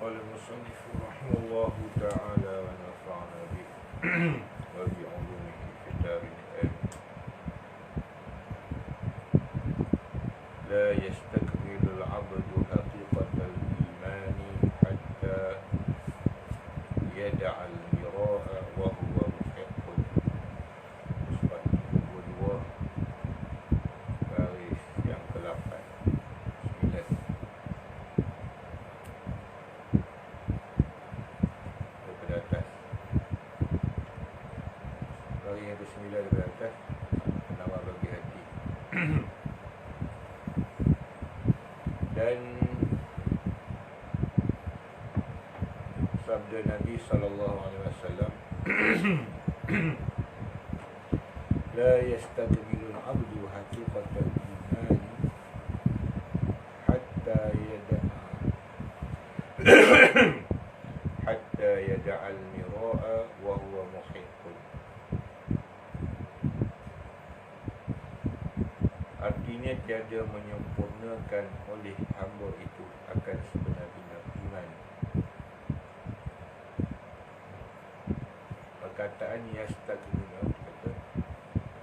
قال المصنف رحمه الله تعالى ونفعنا به وبعلومه في الدارين آمين. لا يستكمل العبد حقيقة الإيمان حتى يدع المراء وهو محق. Surat kedua baris yang ke-8 9 daripada atas. Baris yang ke-9 daripada atas, penawar bagi hati. Dan sabda Nabi sallallahu alaihi wasallam, la yastakmilu al-'abdu haqiqatal iman hatta yada'a al-mira'a wa huwa muhiqqun. Artinya tiada menyempurnakan oleh hamba itu akan sebenar-benar iman. Perkataan yastakmilu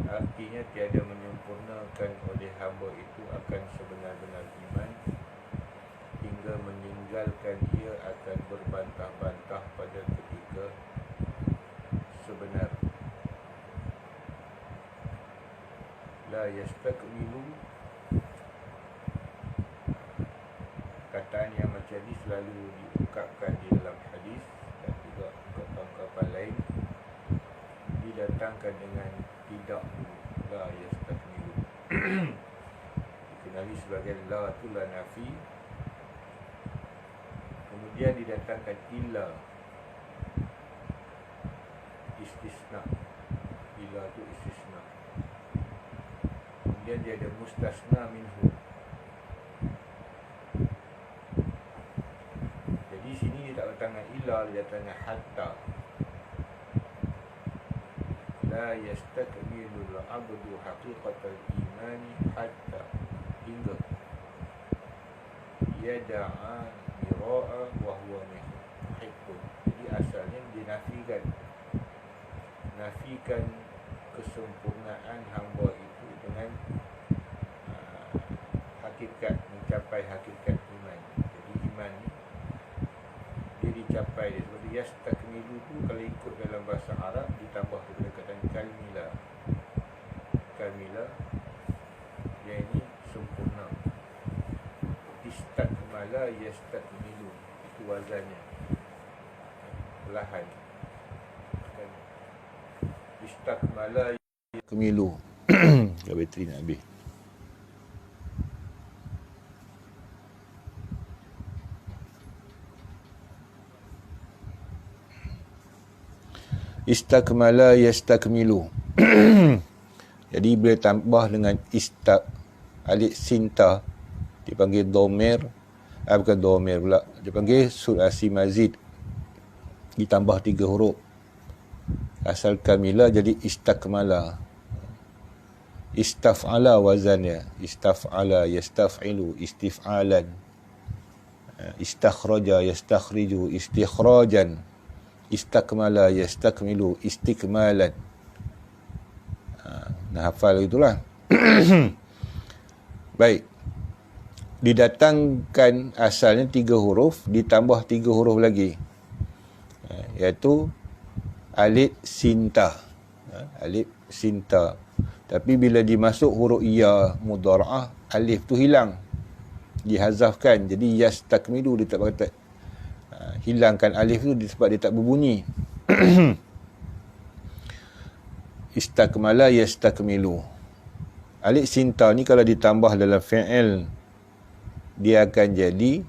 artinya tiada menyempurnakan oleh hamba itu akan sebenar-benar iman hingga meninggalkan ia akan berbantah-bantah pada ketika sebenar. La yastakmilu, kataan yang macam ni selalu diungkapkan di dalam hadis dan juga ungkapan-ungkapan lain didatangkan dengan tidak. La yastakmilu dikenali sebagai la tu la nafi, kemudian didatangkan illa istisna. Illa tu istisna, kemudian dia ada mustasna minhu. Jadi sini dia tak datangkan illa, dia datangkan hatta. La yastakmilu al-'abdu haqiqatal imani hatta, hingga yada'a mira'a wa huwa muhiqqun. Jadi asalnya nafikan kesempurnaan hamba itu dengan hakikat, mencapai hakikat iman. Jadi iman ni dia dicapai dia seperti yastakmilu tu, kalau ikut dalam bahasa Arab ditambah daripada kataan kalmila. Kalmila dia ini sempurna. Istakmala yastakmilu, itu wazannya perlahan. Istakmala yastakmilu. Bateri nak habis. Istakmala yastakmilu. Jadi bila tambah dengan alif sinta dipanggil domer, bukan domer pula, dipanggil sulasi mazid, ditambah 3 huruf. Asal kamila jadi istakmala. Istaf'ala wazannya, istaf'ala yastaf'ilu istif'alan, istakhraja yastakhriju istikhrajan, istakmala yastakmilu istikmalan. Nah, hafal itulah. Baik, didatangkan asalnya 3 huruf, ditambah 3 huruf lagi, iaitu alif sinta. Alif sinta. Tapi bila dimasuk huruf ya mudhara'ah, alif tu hilang, dihazafkan. Jadi yastakmilu dia tak berkata, hilangkan alif tu sebab dia tak berbunyi. Istakmala yastakmilu. Alif sinta ni kalau ditambah dalam fi'il, dia akan jadi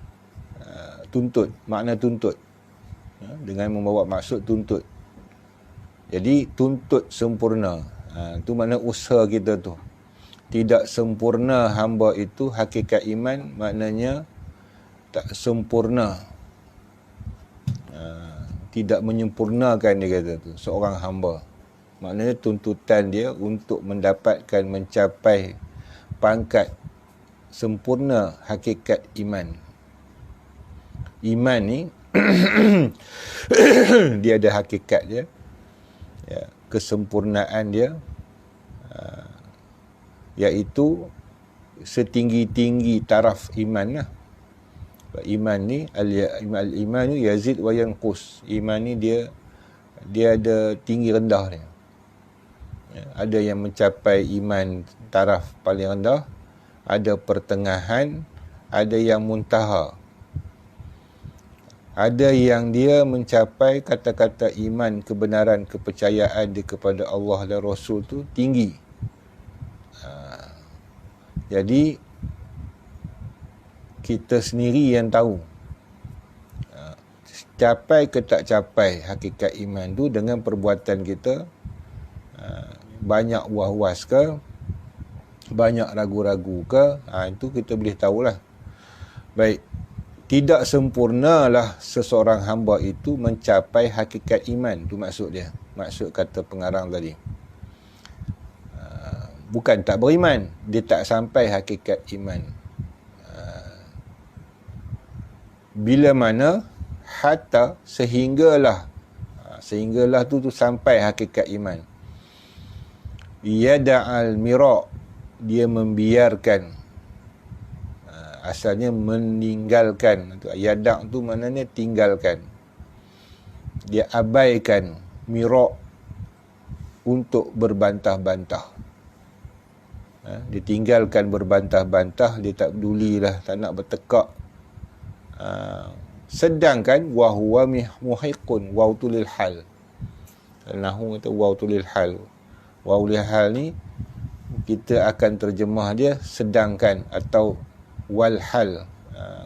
tuntut, makna tuntut, dengan membawa maksud tuntut. Jadi tuntut sempurna. Itu makna usaha kita tu. Tidak sempurna hamba itu hakikat iman, maknanya tak sempurna. Tidak menyempurnakan, dia kata tu, seorang hamba. Maknanya tuntutan dia untuk mendapatkan, mencapai pangkat sempurna hakikat iman. Iman ni Dia ada hakikat dia, ya, kesempurnaan dia, iaitu setinggi-tinggi taraf iman lah. Iman ni al-iman yazid wa yanqus. Iman ni dia ada tinggi rendah dia. Ya, ada yang mencapai iman taraf paling rendah, ada pertengahan, ada yang muntaha. Ada yang dia mencapai kata-kata iman, kebenaran, kepercayaan dia kepada Allah dan Rasul tu tinggi. Jadi kita sendiri yang tahu capai ke tak capai hakikat iman tu dengan perbuatan kita. Banyak was-was ke, banyak ragu-ragu ke, itu kita boleh tahulah. Baik, tidak sempurnalah seseorang hamba itu mencapai hakikat iman. Itu maksud dia. Maksud kata pengarang tadi. Bukan tak beriman, dia tak sampai hakikat iman. Bila mana hatta sehinggalah tu sampai hakikat iman. Yada'al mira', dia membiarkan, asalnya meninggalkan. Yada' tu maknanya tinggalkan. Dia abaikan mira' untuk berbantah-bantah. Dia tinggalkan berbantah-bantah, dia tak pedulilah, tak nak bertekak. Sedangkan wahuwa muhiqun, waw tu lil hal. Nahu kata waw tu lil hal. Waw lil hal ni kita akan terjemah dia sedangkan atau walhal.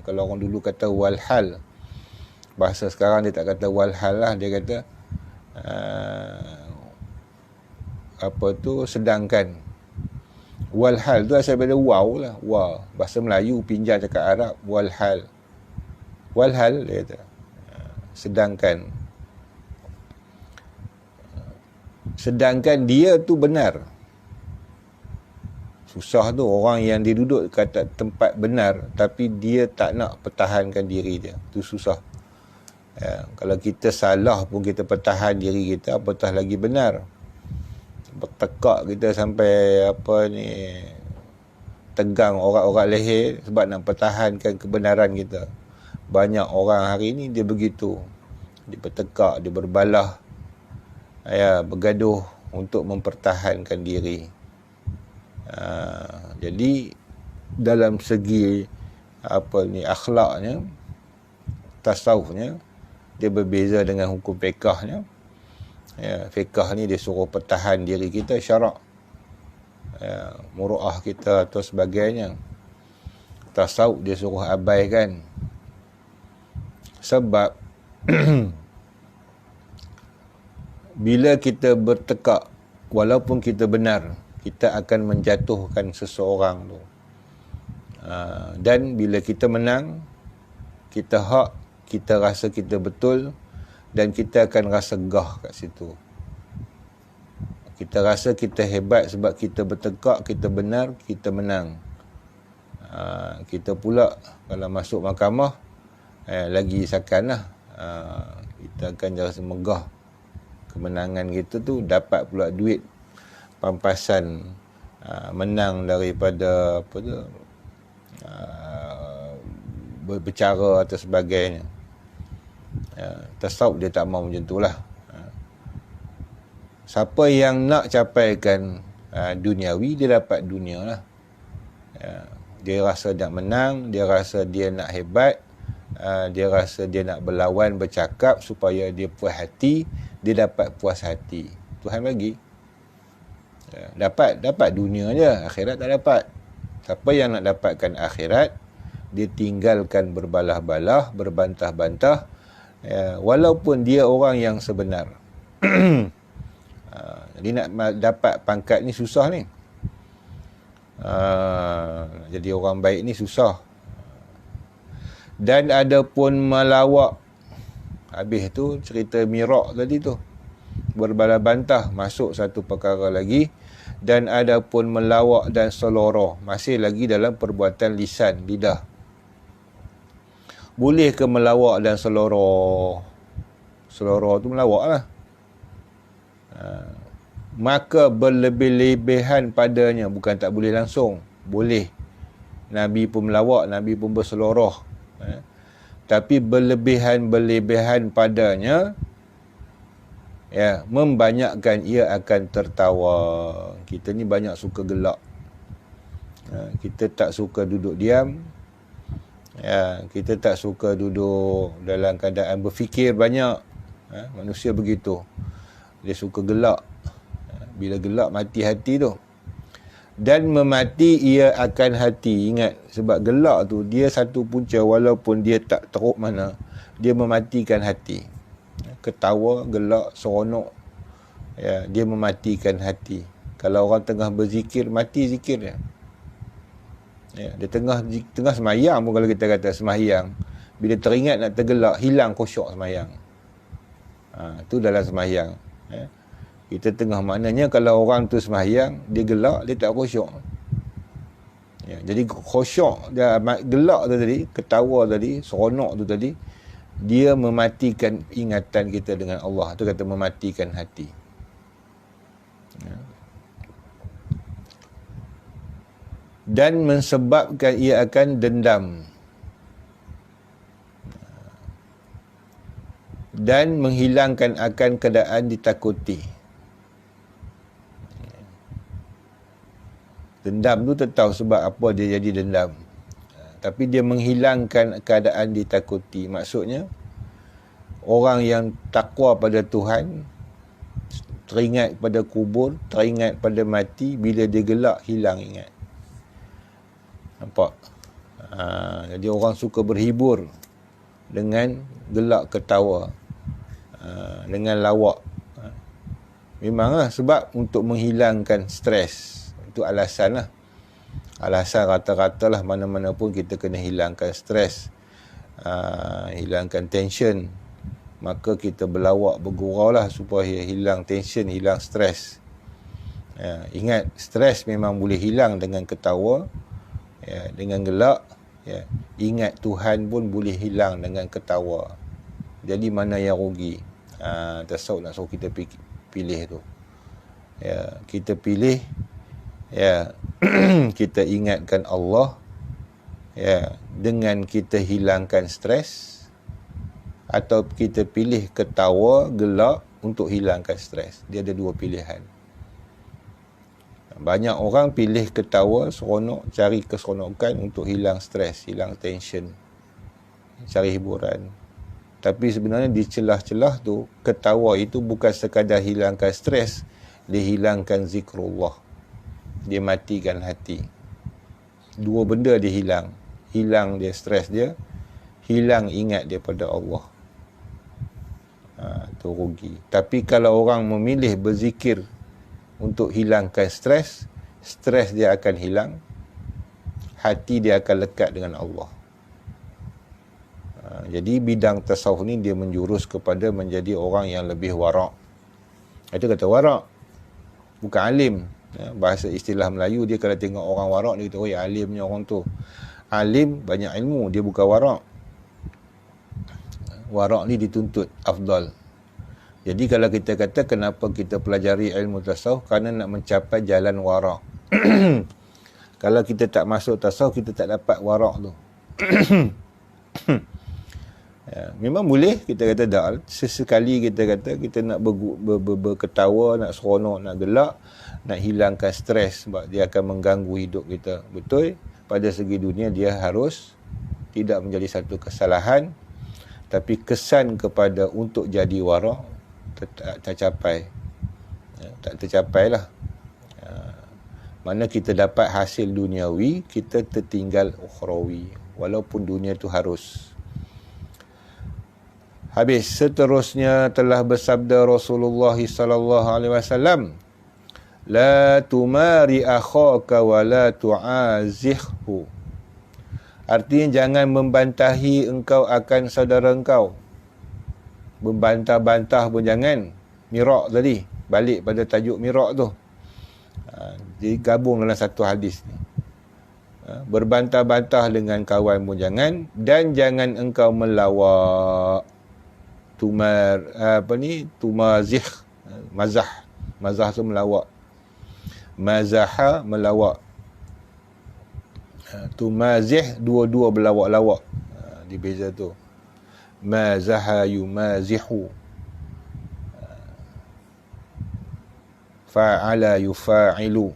Kalau orang dulu kata walhal, bahasa sekarang dia tak kata walhal lah, dia kata sedangkan. Walhal tu asal daripada waw lah, wa. Bahasa Melayu pinjam cakap Arab, walhal. Walhal dia kata sedangkan dia tu benar. Susah tu orang yang dia duduk kat tempat benar tapi dia tak nak pertahankan diri dia. Tu susah. Kalau kita salah pun kita pertahan diri kita, apatah lagi benar. Bertekak kita sampai tegang orak-orak leher sebab nak pertahankan kebenaran kita. Banyak orang hari ni dia begitu. Dia bertekak, dia berbalah, bergaduh untuk mempertahankan diri. Jadi dalam segi akhlaknya, tasawufnya, dia berbeza dengan hukum fiqahnya. Fiqah ni dia suruh pertahan diri kita, syarak, muru'ah kita atau sebagainya. Tasawuf dia suruh abaikan. Sebab bila kita bertekak, walaupun kita benar, kita akan menjatuhkan seseorang tu. Dan bila kita menang, kita hak, kita rasa kita betul, dan kita akan rasa gah kat situ. Kita rasa kita hebat sebab kita bertekak, kita benar, kita menang. Kita pula kalau masuk mahkamah, lagi sakan lah. Kita akan rasa megah kemenangan kita tu, dapat pula duit pampasan menang daripada berbicara atau sebagainya. Tasawuf dia tak mau macam tu lah. Siapa yang nak capaikan duniawi, dia dapat dunia lah. Dia rasa nak menang, dia rasa dia nak hebat, dia rasa dia nak berlawan, bercakap supaya dia puas hati, dia dapat puas hati. Tuhan bagi. Dapat dunia je, akhirat tak dapat. Siapa yang nak dapatkan akhirat, dia tinggalkan berbalah-balah, berbantah-bantah, walaupun dia orang yang sebenar. Jadi nak dapat pangkat ni susah ni. Jadi orang baik ni susah. Dan ada pun melawak. Habis tu cerita mirak tadi tu, berbalah bantah, masuk satu perkara lagi. Dan ada pun melawak dan seloroh, masih lagi dalam perbuatan lisan, lidah. Boleh ke melawak dan seloroh? Seloroh tu melawak lah. Maka berlebih-lebihan padanya, bukan tak boleh langsung, boleh. Nabi pun melawak, Nabi pun berseloroh. Tapi berlebihan padanya, ya, membanyakkan ia akan tertawa. Kita ni banyak suka gelak. Kita tak suka duduk diam. Ya, kita tak suka duduk dalam keadaan berfikir banyak. Manusia begitu. Dia suka gelak. Bila gelak mati hati tu. Dan memati ia akan hati. Ingat, sebab gelak tu dia satu punca, walaupun dia tak teruk mana, dia mematikan hati. Ketawa, gelak, seronok, ya, dia mematikan hati. Kalau orang tengah berzikir, mati zikir dia. Ya, dia tengah semayang pun, kalau kita kata semayang, bila teringat nak tergelak, hilang khusyuk semayang. Tu dalam semayang. Ya. Kita tengah, maknanya kalau orang tu semayang, dia gelak, dia tak khusyuk. Ya, jadi khusyuk, dia gelak tu tadi, ketawa tadi, seronok tu tadi, dia mematikan ingatan kita dengan Allah. Itu kata mematikan hati. Ya. Dan mensebabkan ia akan dendam. Dan menghilangkan akan keadaan ditakuti. Dendam tu tak tahu sebab apa dia jadi dendam. Tapi dia menghilangkan keadaan ditakuti. Maksudnya, orang yang takwa pada Tuhan, teringat pada kubur, teringat pada mati, bila dia gelak, hilang ingat. Nampak? Jadi orang suka berhibur dengan gelak ketawa, dengan lawak. Memanglah sebab untuk menghilangkan stres. Itu alasan lah. Alasan rata-rata lah, mana-mana pun kita kena hilangkan stres, hilangkan tension. Maka kita berlawak, bergurau lah supaya hilang tension, hilang stres. Ingat, stres memang boleh hilang dengan ketawa, ya, dengan gelak. Ya. Ingat Tuhan pun boleh hilang dengan ketawa. Jadi mana yang rugi? Tasawuf nak suruh kita pilih tu. Ya, kita pilih, ya, kita ingatkan Allah, ya, dengan kita hilangkan stres, atau kita pilih ketawa, gelak untuk hilangkan stres. Dia ada dua pilihan. Banyak orang pilih ketawa, seronok, cari keseronokan untuk hilang stres, hilang tension, cari hiburan. Tapi sebenarnya di celah-celah tu, ketawa itu bukan sekadar hilangkan stres, dia hilangkan zikrullah. Dia matikan hati. Dua benda dia hilang. Hilang dia stres dia, hilang ingat dia pada Allah. Tu rugi. Tapi kalau orang memilih berzikir untuk hilangkan stres, stres dia akan hilang, hati dia akan lekat dengan Allah. Jadi bidang tasawuf ni dia menjurus kepada menjadi orang yang lebih warak. Itu kata warak, bukan alim. Bahasa istilah Melayu, dia kalau tengok orang warak, dia kata, oi, alimnya orang tu. Alim banyak ilmu, dia bukan warak. Warak ni dituntut afdal. Jadi kalau kita kata kenapa kita pelajari ilmu tasawuf, kerana nak mencapai jalan warak. Kalau kita tak masuk tasawuf, kita tak dapat warak tu. Ya, memang boleh kita kata dah, sesekali kita kata kita nak berketawa, nak seronok, nak gelak, nak hilangkan stres sebab dia akan mengganggu hidup kita. Betul, pada segi dunia dia harus tidak menjadi satu kesalahan, tapi kesan kepada untuk jadi warak tak tercapai. Tak tercapai lah. Mana kita dapat hasil duniawi, kita tertinggal ukhrawi, walaupun dunia tu harus. Habis, seterusnya telah bersabda Rasulullah sallallahu alaihi wasallam, la tumari akhaka wa la tu'azihhu. Artinya jangan membantahi engkau akan saudara engkau. Membantah-bantah pun jangan. Mirak tadi, balik pada tajuk mirak tu. Digabung dalam satu hadis ni. berbantah-bantah dengan kawan pun jangan, dan jangan engkau melawak. Tumazih, mazah tu melawak. Mazaha melawak. Tumazih dua-dua berlawak-lawak. Di beza tu. Mazaha yumazihu. Fa'ala yufa'ilu.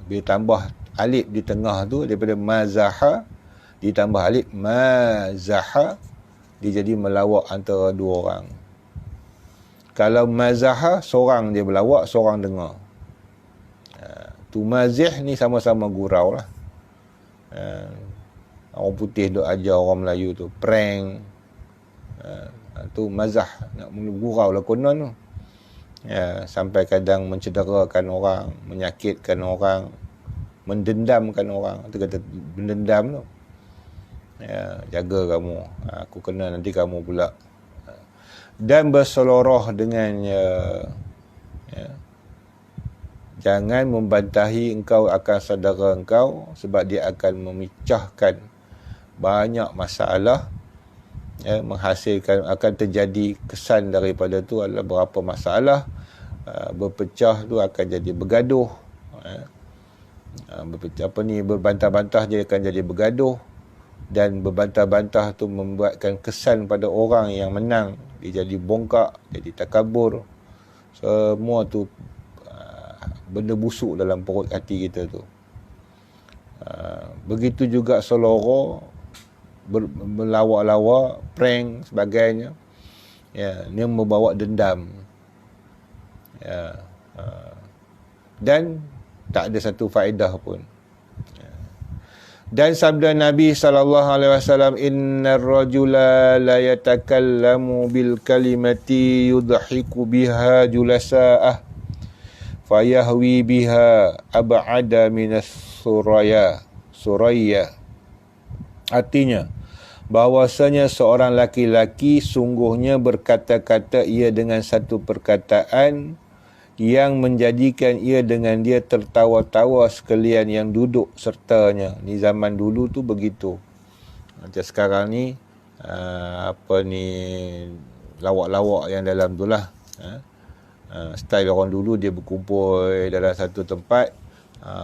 Bila tambah alif di tengah tu, daripada mazaha ditambah alif mazaha, dia jadi melawak antara dua orang. Kalau mazaha, seorang dia berlawak, seorang dengar. Tumazih ni sama-sama gurau lah. Orang putih duk ajar orang Melayu tu prank. Tu mazah, nak gurau lah konon tu. Sampai kadang mencederakan orang, menyakitkan orang, mendendamkan orang. Itu kata mendendam tu. Jaga kamu, aku kena nanti kamu pula. Dan berseloroh dengannya. Jangan membantahi engkau akan saudara engkau, sebab dia akan memecahkan banyak masalah. Menghasilkan, akan terjadi kesan daripada tu adalah berapa masalah. Berpecah tu akan jadi bergaduh. Berbantah-bantah dia akan jadi bergaduh. Dan berbantah-bantah tu membuatkan kesan pada orang yang menang. Dia jadi bongkak, jadi takabur. Semua tu benda busuk dalam perut hati kita tu. Begitu juga seloroh, berlawak-lawak, prank sebagainya. Dia membawa dendam. Dan tak ada satu faedah pun. Dan sabda Nabi SAW, innar rajula la yatakallamu bil kalimati yudhiku biha julasa'ah fayahwi biha ab'ada minas suraya. Artinya, bahwasanya seorang laki-laki sungguhnya berkata-kata ia dengan satu perkataan yang menjadikan ia dengan dia tertawa-tawa sekalian yang duduk sertanya. Ni zaman dulu tu begitu. Macam sekarang ni, lawak-lawak yang dalam tu lah. Style orang dulu, dia berkumpul dalam satu tempat,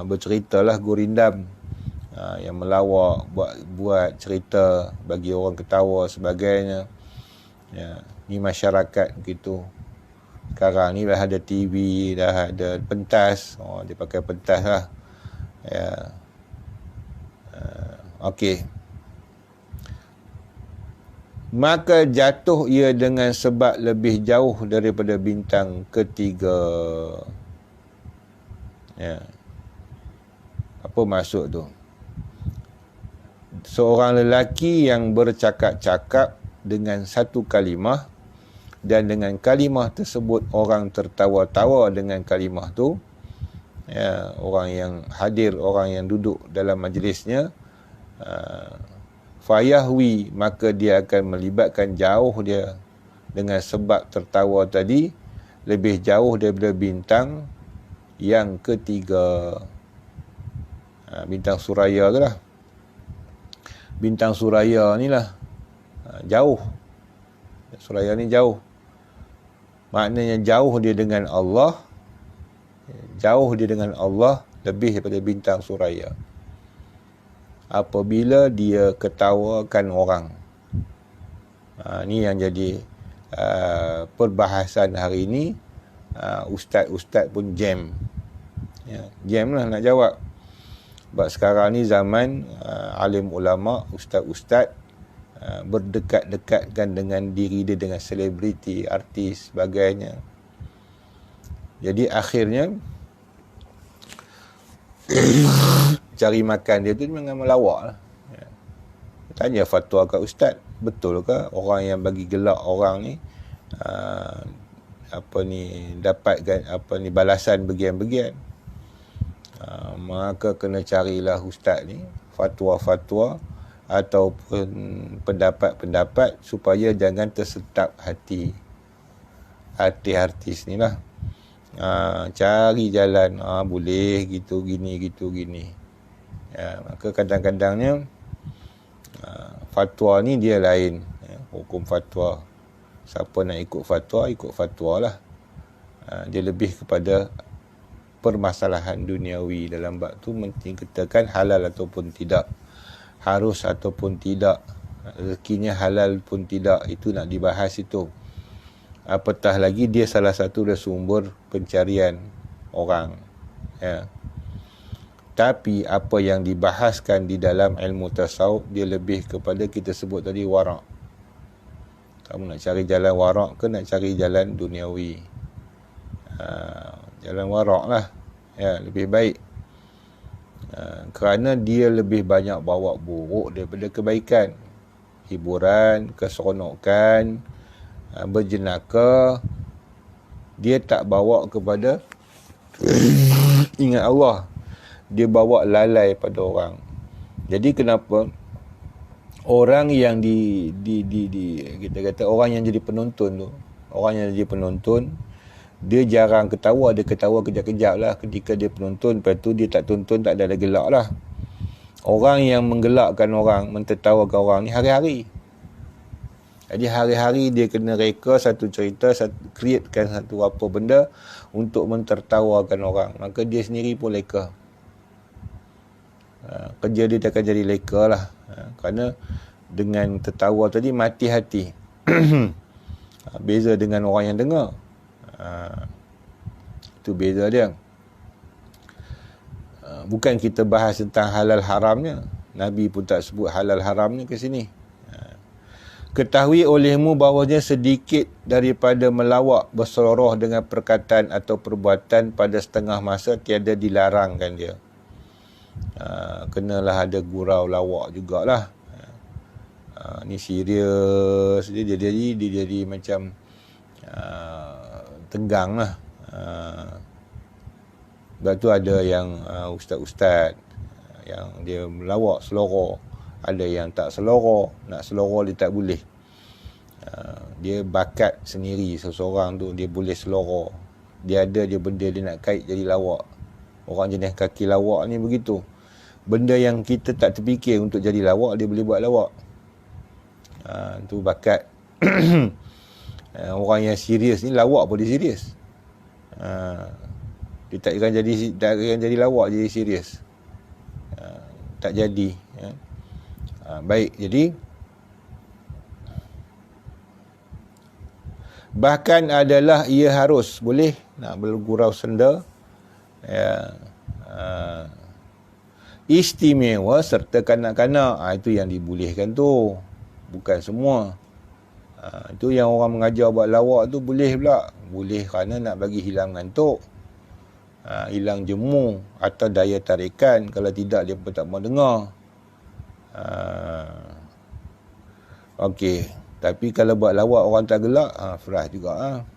berceritalah gurindam, yang melawak, buat cerita bagi orang ketawa sebagainya. Ni masyarakat begitu. Sekarang ni dah ada TV, dah ada pentas. Dia pakai pentas lah. Okey. Maka jatuh ia dengan sebab lebih jauh daripada bintang ketiga. Apa maksud tu? Seorang lelaki yang bercakap-cakap dengan satu kalimah, dan dengan kalimah tersebut orang tertawa-tawa dengan kalimah tu, orang yang hadir, orang yang duduk dalam majlisnya, fayahwi, maka dia akan melibatkan jauh dia dengan sebab tertawa tadi, lebih jauh daripada bintang yang ketiga. Bintang Suraya tu lah. Bintang Suraya ni lah, jauh. Suraya ni jauh. Maknanya jauh dia dengan Allah. Jauh dia dengan Allah lebih daripada bintang Suraya. Apabila dia ketawakan orang. Ni yang jadi perbahasan hari ni. Ustaz-ustaz pun jam. Jam lah nak jawab. Sebab sekarang ni zaman alim ulama, ustaz-ustaz berdekat-dekatkan dengan diri dia dengan selebriti, artis, sebagainya. Jadi akhirnya cari makan dia tu dengan melawak lah. Tanya fatwa kat ustaz, betul ke orang yang bagi gelak orang ni dapatkan balasan begian-begian. Maka kena carilah ustaz ni fatwa-fatwa ataupun pendapat-pendapat supaya jangan tersetap hati artis ni lah. Cari jalan, boleh gitu gini. Maka kadang-kadangnya fatwa ni dia lain, hukum fatwa. Siapa nak ikut fatwa lah. Dia lebih kepada permasalahan duniawi dalam bab tu, menciptakan halal ataupun tidak, harus ataupun tidak, rezekinya halal pun tidak, itu nak dibahas itu. Apatah lagi dia salah satu sumber pencarian orang. Tapi apa yang dibahaskan di dalam ilmu tasawuf, dia lebih kepada kita sebut tadi warak. Kamu nak cari jalan warak ke nak cari jalan duniawi? Jalan warak lah, lebih baik. Kerana dia lebih banyak bawa buruk daripada kebaikan. Hiburan, keseronokan, berjenaka, dia tak bawa kepada ingat Allah. Dia bawa lalai pada orang. Jadi kenapa orang yang kita kata orang yang jadi penonton tu, dia jarang ketawa, dia ketawa kejap-kejap lah ketika dia penonton, lepas tu dia tak tonton, tak ada gelak lah. Orang yang menggelakkan orang, mentertawakan orang ni hari-hari. Jadi hari-hari dia kena reka satu cerita, createkan satu apa benda untuk mentertawakan orang. Maka dia sendiri pun leka. Kerja dia tak akan jadi leka lah. Kerana dengan tertawa tadi mati hati. Beza dengan orang yang dengar. Itu beza dia. Bukan kita bahas tentang halal haramnya. Nabi pun tak sebut halal haramnya ke sini. Ketahui olehmu bahawanya sedikit daripada melawak berseloroh dengan perkataan atau perbuatan pada setengah masa tiada dilarangkan dia. Kenalah ada gurau lawak jugalah. Ni serius, dia jadi macam tegang lah. Sebab tu ada yang ustaz-ustaz yang dia melawak seloroh, ada yang tak seloroh, nak seloroh dia tak boleh. Dia bakat sendiri seseorang tu, dia boleh seloroh. Dia ada je benda dia nak kait jadi lawak. Orang jenis kaki lawak ni begitu. Benda yang kita tak terfikir untuk jadi lawak, dia boleh buat lawak. Tu bakat. Orang yang serius ni lawak pun dia serius. Dia tak akan jadi lawak, jadi serius. Tak jadi. Baik, jadi bahkan adalah ia harus boleh nak bergurau senda, istimewa serta kanak-kanak. Itu yang dibolehkan tu, bukan semua. Itu yang orang mengajar buat lawak tu boleh pula. Boleh kerana nak bagi hilang ngantuk, hilang jemu atau daya tarikan. Kalau tidak dia pun tak mau dengar. Okey, tapi kalau buat lawak orang tak gelak, fresh juga.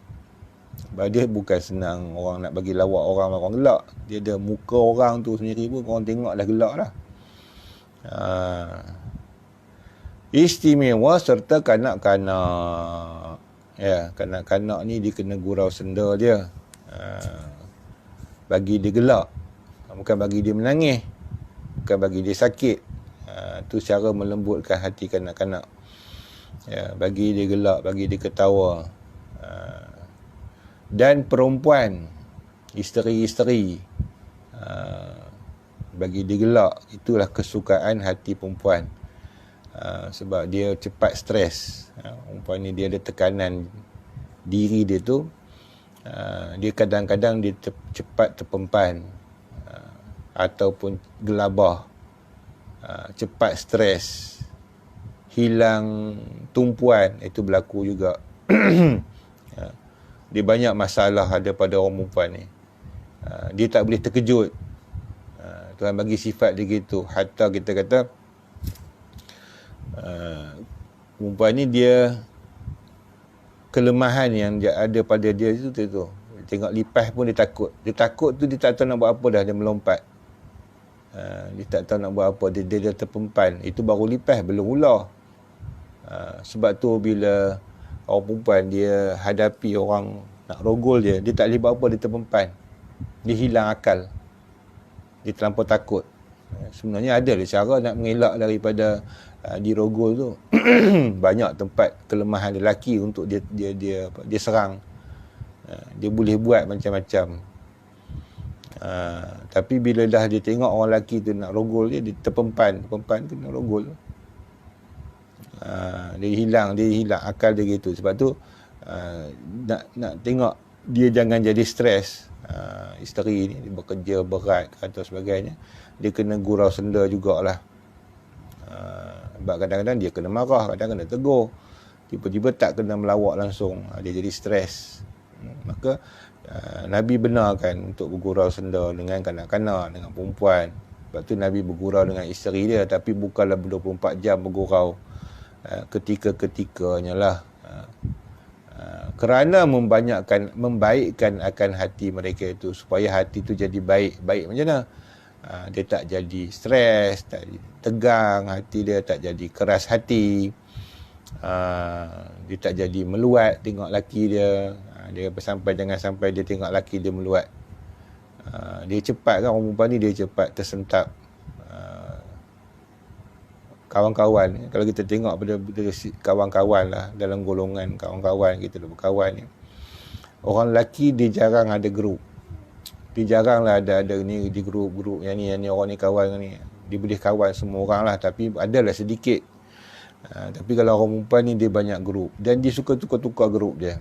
Sebab dia bukan senang orang nak bagi lawak orang gelak. Dia ada muka orang tu sendiri pun orang tengok dah gelak dah. Istimewa serta kanak-kanak. Kanak-kanak ni dia kena gurau senda dia. Bagi dia gelak. Bukan bagi dia menangis. Bukan bagi dia sakit. Tu cara melembutkan hati kanak-kanak. Bagi dia gelak, bagi dia ketawa. Dan perempuan, isteri-isteri, bagi dia gelak. Itulah kesukaan hati perempuan. Sebab dia cepat stres. Perempuan ni dia ada tekanan diri dia tu. Dia kadang-kadang dia cepat terpempan, ataupun gelabah, cepat stres, hilang tumpuan. Itu berlaku juga. Dia banyak masalah ada pada orang perempuan ni. Dia tak boleh terkejut. Tuhan bagi sifat dia gitu. Hatta kita kata perempuan ni dia kelemahan yang ada pada dia tu. Tengok lipas pun dia takut. Dia takut tu dia tak tahu nak buat apa dah, dia melompat. Dia tak tahu nak buat apa, dia dah terpempan. Itu baru lipas, belum ular. Sebab tu bila orang perempuan dia hadapi orang nak rogol dia tak boleh buat apa, dia terpempan. Dia hilang akal. Dia terlampau takut. Sebenarnya ada lah cara nak mengelak daripada dirogol tu. Banyak tempat kelemahan lelaki untuk dia serang. Dia boleh buat macam-macam. Tapi bila dah dia tengok orang lelaki tu nak rogol dia terpempan tu nak rogol. Dia hilang akal dia gitu. Sebab tu nak tengok dia jangan jadi stres. Isteri ni dia bekerja berat atau sebagainya, dia kena gurau senda jugalah. Sebab kadang-kadang dia kena marah, kadang kena tegur, tiba-tiba tak kena melawak langsung, dia jadi stres. Maka Nabi benarkan untuk bergurau senda dengan kanak-kanak, dengan perempuan. Sebab tu Nabi bergurau dengan isteri dia, tapi bukanlah 24 jam bergurau, ketika-ketikanya lah. Kerana membaikkan akan hati mereka itu, supaya hati itu jadi baik macam mana? Dia tak jadi stres, tak jadi tegang hati dia, tak jadi keras hati, dia tak jadi meluat tengok laki dia. Jangan sampai dia tengok laki dia meluat. Dia cepat kan, orang perempuan ni dia cepat tersentap. Kawan-kawan, kalau kita tengok pada kawan-kawan lah, dalam golongan kawan-kawan kita berkawan ni, orang lelaki dia jarang ada grup. Dia jarang lah ada ni di grup yang ni orang ni kawan ni. Dia boleh kawan semua orang lah, tapi adalah sedikit. Tapi kalau orang perempuan ni dia banyak grup, dan dia suka tukar-tukar grup dia.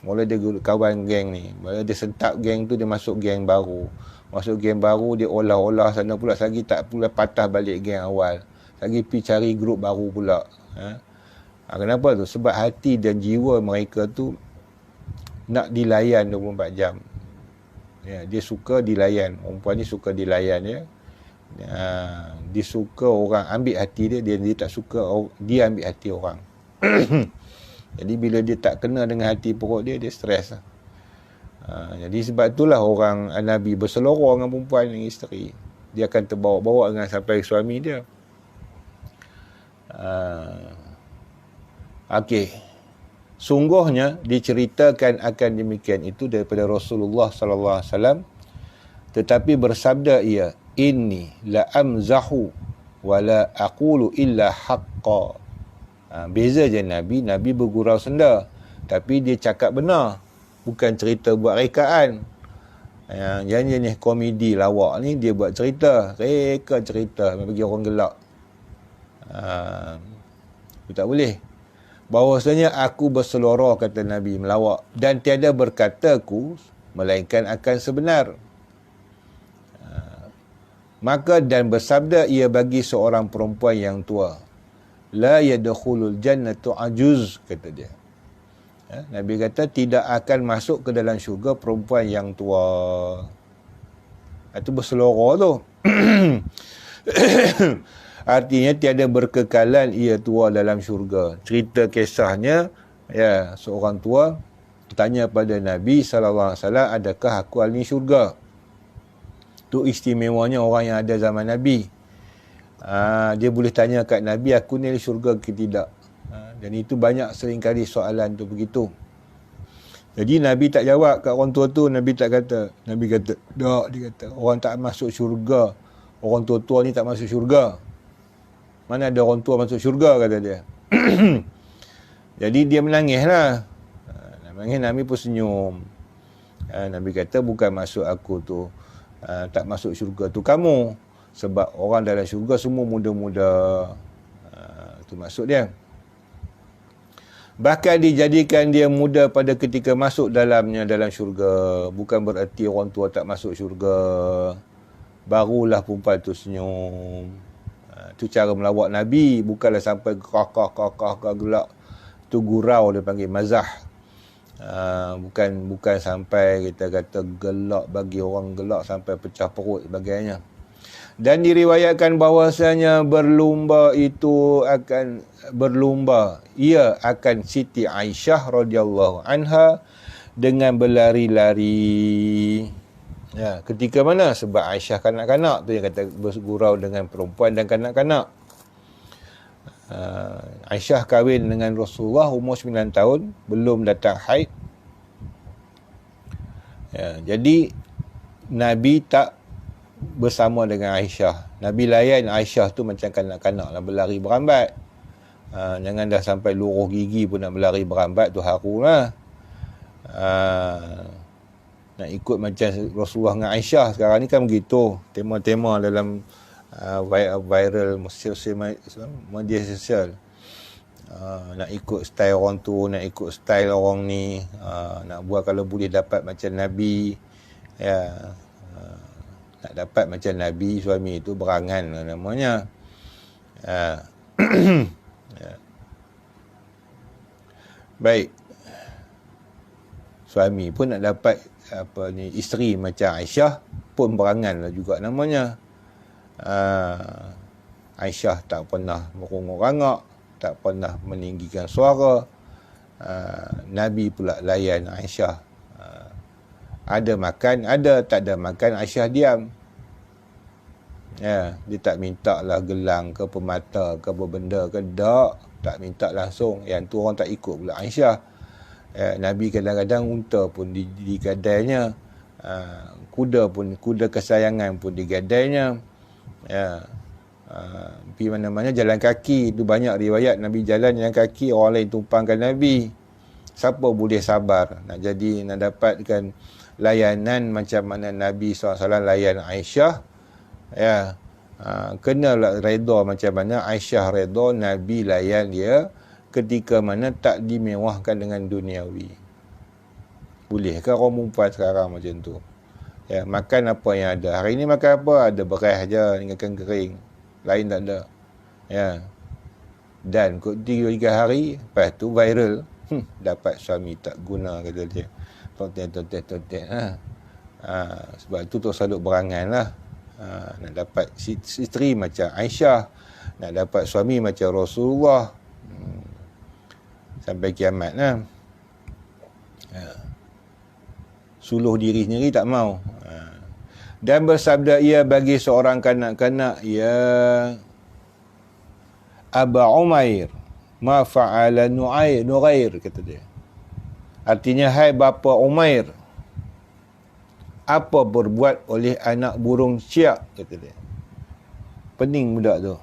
Mula dia kawan geng ni, mula dia sentap geng tu, dia masuk geng baru. Masuk geng baru, dia olah-olah sana pula, lagi tak pula patah balik geng awal. Lagi pergi cari grup baru pula. Kenapa tu? Sebab hati dan jiwa mereka tu nak dilayan 24 jam. Dia suka dilayan. Perempuan ni suka dilayan ya. Dia suka orang ambil hati dia, dia tak suka dia ambil hati orang. Jadi bila dia tak kena dengan hati perut dia stres. Jadi sebab itulah orang Nabi berseloroh dengan perempuan, dengan isteri. Dia akan terbawa-bawa dengan sampai suami dia. Okey. Sungguhnya diceritakan akan demikian itu daripada Rasulullah sallallahu alaihi wasallam, tetapi bersabda ia, inni la amzahu wa la aqulu illa haqqa. Beza je Nabi bergurau senda, tapi dia cakap benar, bukan cerita buat rekaan. Yang jenis komedi lawak ni dia buat cerita, reka cerita bagi orang gelak. Itu tak boleh. Bahwasanya aku berseloroh, kata Nabi, melawak, dan tiada berkataku melainkan akan sebenar. Maka dan bersabda ia bagi seorang perempuan yang tua, la yadkhulul jannatu ajuz, kata dia. Nabi kata tidak akan masuk ke dalam syurga perempuan yang tua. Itu berseloroh tu. Artinya tiada berkekalan ia tua dalam syurga. Cerita kisahnya, ya, seorang tua tanya pada Nabi SAW, adakah aku ahli syurga? Itu istimewanya orang yang ada zaman Nabi. Dia boleh tanya kat Nabi, aku ni ahli syurga ke tidak? Dan itu banyak seringkali soalan tu begitu. Jadi Nabi tak jawab kat orang tua tu. Nabi tak kata. Nabi kata, tak, dia kata, orang tak masuk syurga. Orang tua-tua ni tak masuk syurga. Mana ada orang tua masuk syurga, kata dia. Jadi dia menangis lah. Menangis, Nabi pun senyum. Nabi kata, bukan maksud aku tu, tak masuk syurga tu kamu. Sebab orang dalam syurga semua muda-muda. Itu maksud dia. Bahkan dijadikan dia muda pada ketika masuk dalamnya, dalam syurga. Bukan bererti orang tua tak masuk syurga. Barulah perempuan tu senyum. Itu cara melawak Nabi. Bukanlah sampai kakak gelak. Itu gurau, dia panggil mazah. Bukan sampai kita kata gelak, bagi orang gelak sampai pecah perut sebagainya. Dan diriwayatkan bahawasanya berlumba ia akan Siti Aisyah radhiyallahu anha dengan berlari-lari. Ya, ketika mana? Sebab Aisyah kanak-kanak tu yang kata bergurau dengan perempuan dan kanak-kanak. Aisyah kahwin dengan Rasulullah umur 9 tahun, belum datang haid. Ya, jadi Nabi tak bersama dengan Aisyah. Nabi layan Aisyah tu macam kanak-kanak lah, berlari berambat. Jangan dah sampai luruh gigi pun nak berlari berambat tu haru lah. Nak ikut macam Rasulullah dengan Aisyah sekarang ni kan begitu. Tema-tema dalam viral media sosial. Nak ikut style orang tu, nak ikut style orang ni, nak buat kalau boleh dapat macam Nabi, ya, nak dapat macam Nabi, suami itu berangan lah namanya. Ya. Baik, suami pun nak dapat isteri macam Aisyah pun berangan lah juga namanya. Aisyah tak pernah merongok-rangak, tak pernah meninggikan suara. Nabi pula layan Aisyah. Ada makan, ada tak ada makan, Aisyah diam. Ya, dia tak minta lah gelang ke permata ke berbenda ke, tak minta langsung. Yang tu orang tak ikut pula Aisyah. Nabi kadang-kadang unta pun digadainya, kuda kesayangan pun digadainya. Ya, pergi mana-mana jalan kaki. Itu banyak riwayat Nabi jalan kaki, orang lain tumpangkan Nabi. Siapa boleh sabar nak dapatkan layanan macam mana Nabi SAW layan Aisyah? Ya, kenalah redha macam mana Aisyah redha Nabi layan dia ketika mana tak dimewahkan dengan duniawi. Bolehkah orang perempuan sekarang macam tu? Ya, makan apa yang ada. Hari ni makan apa? Ada beras je, tinggalkan kering. Lain tak ada. Ya. Dan kot 3 hari, lepas tu viral. Dapat suami tak guna, kata dia. Totek. Sebab tu selalu berangan lah. Nak dapat isteri macam Aisyah, nak dapat suami macam Rasulullah, sampai kiamat lah. Suluh diri sendiri tak mau. Dan bersabda ia bagi seorang kanak-kanak, ya Aba Umair, ma fa'ala Nughair, kata dia. Artinya, hai bapa Umair, apa berbuat oleh anak burung Syiah, kata dia. Pening budak tu.